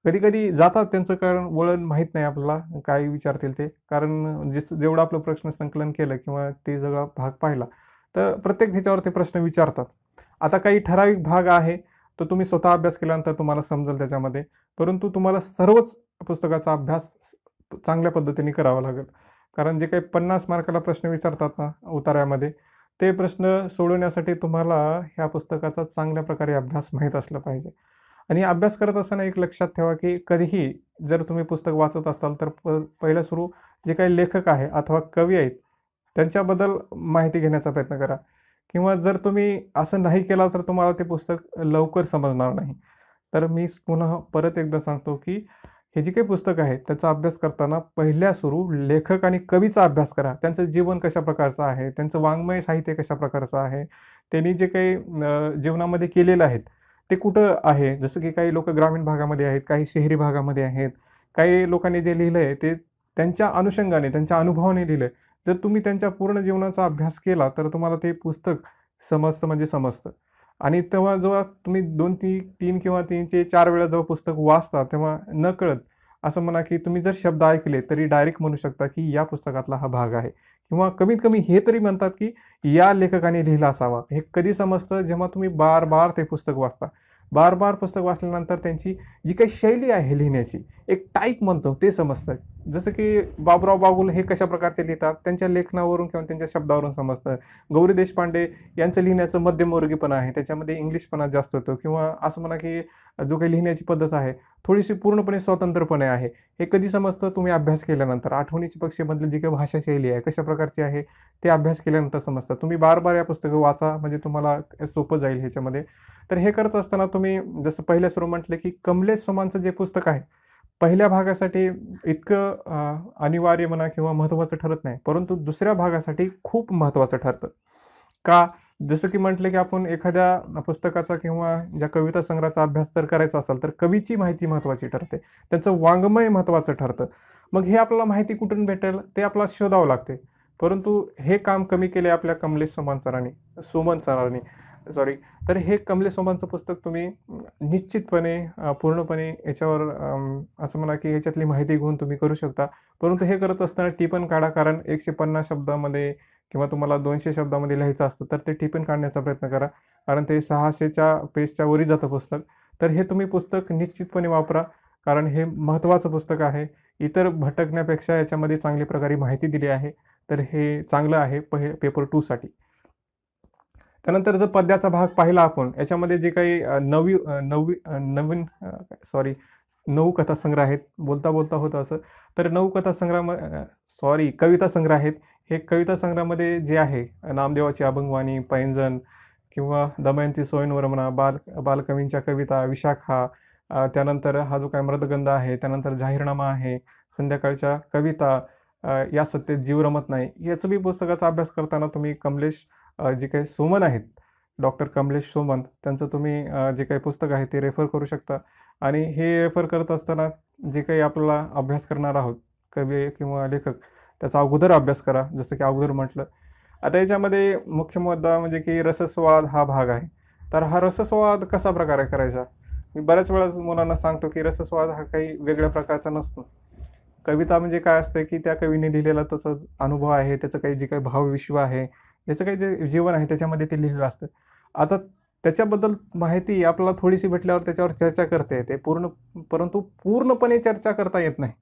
कधी-कधी जातात त्यांचं कारण वळण माहीत नाही आपल्याला काय विचारतील ते. कारण जेवढं आपलं प्रश्न संकलन केलं किंवा ते सगळा भाग पाहिला, तर प्रत्येक ह्याच्यावर ते प्रश्न विचारतात. आता काही ठराविक भाग आहे, तो तुम्ही स्वतः अभ्यास केल्यानंतर तुम्हाला समजेल त्याच्यामध्ये. परंतु तुम्हाला सर्वच पुस्तकाचा अभ्यास चांगल्या पद्धतीने करावा लागेल. कारण जे काही 50 मार्काला प्रश्न विचारतात ना उतार्यामध्ये, ते प्रश्न सोडवण्यासाठी तुम्हाला ह्या पुस्तकाचा चांगल्या प्रकारे अभ्यास माहीत असला पाहिजे. आणि अभ्यास करत असताना एक लक्षात ठेवा, की कधीही जर तुम्ही पुस्तक वाचत असाल तर पहिलं सुरू जे काही लेखक आहे अथवा कवी आहेत, त्यांच्याबद्दल माहिती घेण्याचा प्रयत्न करा. किंवा जर तुम्ही असं नाही केलं तर तुम्हाला ते पुस्तक लवकर समजणार नाही. तर मी पुन्हा परत एकदा सांगतो, की हे जे काही पुस्तक आहे त्याचा अभ्यास करताना पहिल्या सुरू लेखक आणि कवीचा अभ्यास करा. त्यांचं जीवन कशा प्रकारचं आहे, त्यांचं वाङ्मय साहित्य कशा प्रकारचं आहे, त्यांनी जे काही जीवनामध्ये केलेलं आहे ते कुठं आहे. जसं की काही लोकं ग्रामीण भागामध्ये आहेत, काही शहरी भागामध्ये आहेत. काही लोकांनी जे लिहिलंय ते त्यांच्या अनुषंगाने, त्यांच्या अनुभवाने लिहिलंय. जर तुम्ही त्यांच्या पूर्ण जीवनाचा अभ्यास केला तर तुम्हाला ते पुस्तक समजतं म्हणजे समजतं. आणि तेव्हा जेव्हा तुम्ही 2-3 किंवा 3 ते 4 वेळा जेव्हा पुस्तक वाचता तेव्हा नकळत असं म्हणा, की तुम्ही जर शब्द ऐकले तरी डायरेक्ट म्हणू शकता, की या पुस्तकातला हा भाग आहे. किंवा कमीत कमी हे तरी म्हणतात, की या लेखकाने लिहिला असावा. हे कधी समजतं जेव्हा तुम्ही बार-बार ते पुस्तक वाचता. बार-बार पुस्तक वाचल्यानंतर त्यांची जी काही शैली आहे लिहिण्याची, एक टाइप म्हणतो ते समजतं. जसं की बाबुराव बागुल हे कशा प्रकारचे लिहितात, त्यांच्या लेखनावरून किंवा त्यांच्या शब्दावरून समजतं. गौरी देशपांडे यांचं लिहिण्याचं मध्यमवर्गीपणा आहे. त्याच्यामध्ये इंग्लिशपणा जास्त होतो किंवा असं म्हणा, की जो काही लिहिण्याची पद्धत आहे, थोडीशी पूर्णपणे स्वतंत्रपणे आहे. हे कधी समजतं? तुम्ही अभ्यास केल्यानंतर. आठवणीची पक्षीमधली जी काही भाषाशैली आहे, कशा प्रकारची आहे, ते अभ्यास केल्यानंतर समजतं. तुम्ही बार-बार या पुस्तकं वाचा म्हणजे तुम्हाला सोपं जाईल ह्याच्यामध्ये. तर हे करत असताना तुम्ही जसं पहिल्या सुरू म्हटलं, की कमलेश सोमानचं जे पुस्तक आहे, पहिल्या भागासाठी इतकं अनिवार्य म्हणा किंवा महत्त्वाचं ठरत नाही. परंतु दुसऱ्या भागासाठी खूप महत्त्वाचं ठरतं. का? जसं की म्हटलं, की आपण एखाद्या पुस्तकाचा किंवा ज्या कविता संग्रहाचा अभ्यास जर करायचा असेल, तर कवीची माहिती महत्त्वाची ठरते. त्यांचं वाङ्मय महत्त्वाचं ठरतं. मग हे आपल्याला माहिती कुठून भेटेल? ते आपल्याला शोधावं लागते. परंतु हे काम कमी केले आपल्या कमलेश सोमन सरांनी. सॉरी. तर हे कमलेश सोमानचं पुस्तक तुम्ही निश्चितपणे पूर्णपणे याच्यावर असं म्हणा की ह्याच्यातली माहिती घेऊन तुम्ही करू शकता. परंतु हे करत असताना टिपण काढा, कारण 150 शब्दामध्ये किंवा तुम्हाला 200 शब्दामध्ये लिहायचं असतं, तर ते टिपण काढण्याचा प्रयत्न करा. कारण ते 600च्या पेजच्या वरी जातं पुस्तक. तर हे तुम्ही पुस्तक निश्चितपणे वापरा, कारण हे महत्त्वाचं पुस्तक आहे. इतर भटकण्यापेक्षा याच्यामध्ये चांगली प्रकारे माहिती दिली आहे. तर हे चांगलं आहे पेपर 2 साठी. त्यानंतर जर पद्याचा भाग पाहिला आपण, याच्यामध्ये जे काही नवीन 9 कथासंग्रह आहेत. बोलता होतं असं. तर 9 कविता संग्रह आहेत. हे कविता संग्रहामध्ये जे आहे नामदेवाची अभंगवाणी, पैंजण किंवा दमयंती स्वयंवर म्हणा, बालकवींच्या कविता, विशाखा, त्यानंतर हा जो काही मृदगंध आहे, त्यानंतर जाहीरनामा आहे, संध्याकाळच्या कविता, या सत्तेत जीव रमत नाही. याचं बी पुस्तकाचा अभ्यास करताना तुम्ही कमलेश जे काही सोमन आहेत, डॉक्टर कमलेश सोमंत त्यांचं तुम्ही जे काही पुस्तक आहे ते रेफर करू शकता. आणि हे रेफर करत असताना जे काही आपल्याला अभ्यास करणार आहोत, कवी किंवा लेखक, त्याचा अगोदर अभ्यास करा, जसं की अगोदर म्हटलं. आता याच्यामध्ये मुख्य मुद्दा म्हणजे की रसस्वाद हा भाग आहे. तर हा रसस्वाद कसा प्रकारे करायचा? मी बऱ्याच वेळेस मुलांना सांगतो की रसस्वाद हा काही वेगळ्या प्रकारचा नसतो. कविता म्हणजे काय असतं की त्या कवीने लिहिलेला त्याचा अनुभव आहे, त्याचं काही जे काही भावविश्व आहे, त्याचं काही जे जीवन आहे त्याच्यामध्ये ते लिहिलेलं असतं. आता त्याच्याबद्दल माहिती आपल्याला थोडीशी भेटल्यावर त्याच्यावर चर्चा करता येते. परंतु पूर्णपणे चर्चा करता येत नाही.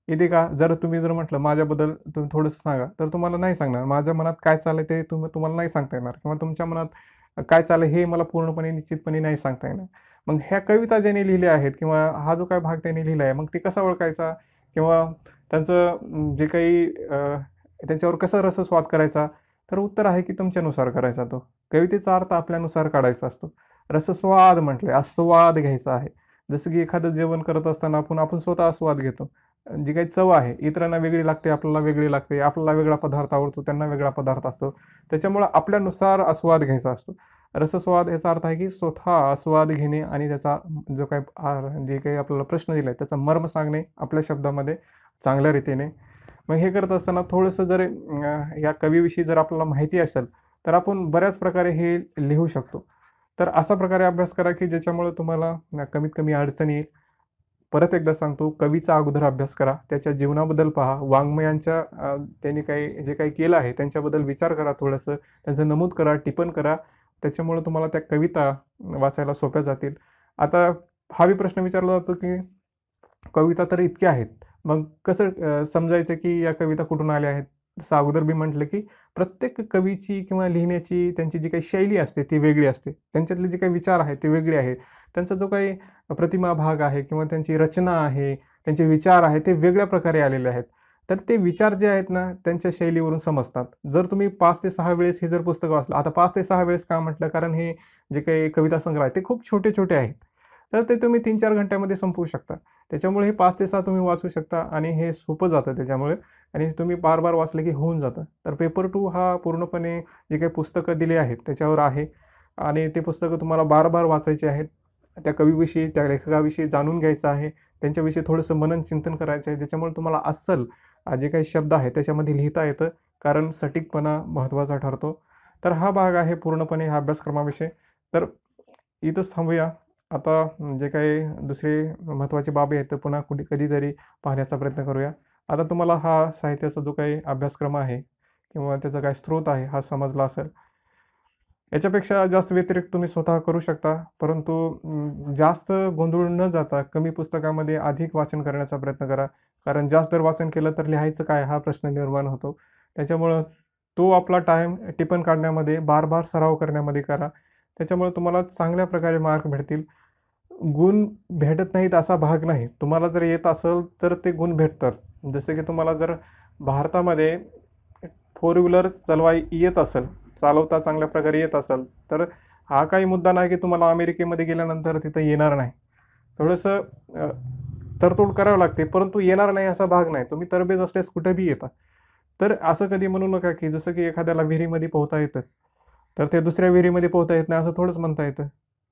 येते का? जर तुम्ही म्हटलं माझ्याबद्दल तुम्ही थोडंसं सांगा, तर तुम्हाला नाही सांगणार. माझ्या मनात काय चाललंय ते तुम्हाला नाही सांगता येणार किंवा तुमच्या मनात काय चाललंय हे मला पूर्णपणे निश्चितपणे नाही सांगता येणार. मग ह्या कविता ज्याने लिहिल्या आहेत किंवा हा जो काही भाग त्यांनी लिहिला आहे, मग ते कसा ओळखायचा किंवा त्यांचं जे काही त्यांच्यावर कसा रसस्वाद करायचा? तर उत्तर आहे की तुमच्यानुसार करायचा तो. कवितेचा अर्थ आपल्यानुसार काढायचा असतो. रसस्वाद म्हटलंय, आस्वाद घ्यायचा आहे. जसं की एखादं जेवण करत असताना आपण स्वतः आस्वाद घेतो. जी काही चव आहे, इतरांना वेगळी लागते, आपल्याला वेगळी लागते. आपल्याला वेगळा पदार्थ आवडतो, त्यांना वेगळा पदार्थ असतो. त्याच्यामुळं आपल्यानुसार आस्वाद घ्यायचा असतो. रसस्वाद याचा अर्थ आहे की स्वतः आस्वाद घेणे आणि त्याचा जो काही जे काही आपल्याला प्रश्न दिला आहे, त्याचा मर्म सांगणे आपल्या शब्दामध्ये चांगल्या रीतीने. मग हे करत असताना थोडंसं जर या कवीविषयी जर आपल्याला माहिती असेल, तर आपण बऱ्याच प्रकारे हे लिहू शकतो. तर अशा प्रकारे अभ्यास करा की ज्याच्यामुळं तुम्हाला कमीत कमी अडचणी येईल. परत एकदा सांगतो, कवीचा अगोदर अभ्यास करा. त्याच्या जीवनाबद्दल पहा. वाङ्मयांच्या त्यांनी काही जे काही केलं आहे, त्यांच्याबद्दल विचार करा थोडंसं. त्यांचं नमूद करा, टिपण करा. त्याच्यामुळं तुम्हाला त्या कविता वाचायला सोप्या जातील. आता हा बी प्रश्न विचारला जातो की कविता तर इतक्या आहेत. मग कसं समजायचं की या कविता कुठून आल्या आहेत? जसं अगोदर मी म्हटलं की प्रत्येक कवीची किंवा लिहिण्याची त्यांची जी काही शैली असते ती वेगळी असते. त्यांच्यातले जे काही विचार आहेत ते वेगळे आहेत. त्यांचा जो काही प्रतिमा भाग आहे किंवा त्यांची रचना आहे, त्यांचे विचार आहेत ते वेगळ्या प्रकारे आलेले आहेत. तर ते विचार जे आहेत ना त्यांच्या शैलीवरून समजतात. जर तुम्ही 5 ते 6 वेळेस हे जर पुस्तक वाचलं, आता 5 ते 6 वेळेस का म्हटलं? कारण हे जे काही कविता संग्रह आहेत ते खूप छोटे-छोटे आहेत. तर ते तुम्ही 3-4 घंट्यामध्ये संपवू शकता. त्याच्यामुळे हे 5 ते 6 तुम्ही वाचू शकता आणि हे सोपं जातं त्याच्यामुळे आणि तुम्ही बार-बार वाचलं की होऊन जातं. तर पेपर 2 हा पूर्णपणे जे काही पुस्तकं दिली आहेत त्याच्यावर आहे आणि ते पुस्तकं तुम्हाला बार-बार वाचायची आहेत. त्या कवीविषयी, त्या लेखकाविषयी जाणून घ्यायचं आहे. त्यांच्याविषयी थोडंसं मनन चिंतन करायचं आहे. ज्याच्यामुळे तुम्हाला अस्सल जे काही शब्द आहेत त्याच्यामध्ये लिहिता येतं. कारण सटीकपणा महत्त्वाचा ठरतो. तर हा भाग आहे पूर्णपणे ह्या अभ्यासक्रमाविषयी. तर इथंच थांबूया. आता जे काही दुसरी महत्त्वाची बाबी आहेत, तर पुन्हा कधीतरी पाहण्याचा प्रयत्न करूया. आता तुम्हाला हा साहित्याचा जो काही अभ्यासक्रम आहे किंवा त्याचा काय स्रोत आहे, हा समजला असेल. याच्यापेक्षा जास्त व्यतिरिक्त तुम्ही स्वतः करू शकता. परंतु जास्त गोंधळून न जाता कमी पुस्तकामध्ये अधिक वाचन करण्याचा प्रयत्न करा. कारण जास्त जर वाचन केलं तर लिहायचं काय? हा प्रश्न निर्माण होतो. त्याच्यामुळं तो आपला टाईम टिपण काढण्यामध्ये, बार-बार सराव करण्यामध्ये करा. त्याच्यामुळे तुम्हाला चांगल्या प्रकारे मार्क भेटतील. गुण भेटत नाहीत असा भाग नाही. तुम्हाला जर येत असेल तर ते गुण भेटतात. जसं की तुम्हाला जर भारतामध्ये फोर व्हीलर येत असेल, चालवता चांगल्या प्रकारे येत असेल, तर हा काही मुद्दा नाही की तुम्हाला अमेरिकेमध्ये गेल्यानंतर तिथं येणार नाही. थोडंसं तरतूद करावी लागते, परंतु येणार नाही असा भाग नाही. तुम्ही तरबेज असल्यास कुठेही येता. तर असं कधी म्हणू नका की जसं की एखाद्याला विहिरीमध्ये पोहता येतं, तर ते दुसऱ्या विहिरीमध्ये पोहता येत नाही असं थोडंच म्हणता येतं.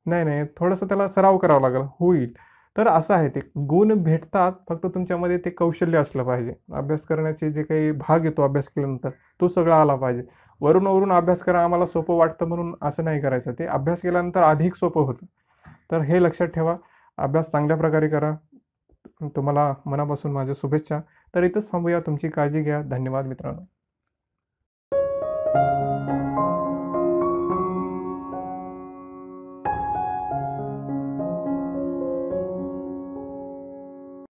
नाही, नाही. थोडंसं त्याला सराव करावा लागेल, होईल. तर असं आहे ते. गुण भेटतात, फक्त तुमच्यामध्ये ते कौशल्य असलं पाहिजे. अभ्यास करण्याचे जे काही भाग येतो अभ्यास केल्यानंतर, तो सगळा आला पाहिजे. वरून-वरून अभ्यास करा आम्हाला सोपं वाटतं म्हणून असं नाही करायचं. ते अभ्यास केल्यानंतर अधिक सोपं होतं. तर हे लक्षात ठेवा. अभ्यास चांगल्या प्रकारे करा. तुम्हाला मनापासून माझ्या शुभेच्छा. तर इथंच थांबूया. तुमची काळजी घ्या. धन्यवाद मित्रांनो.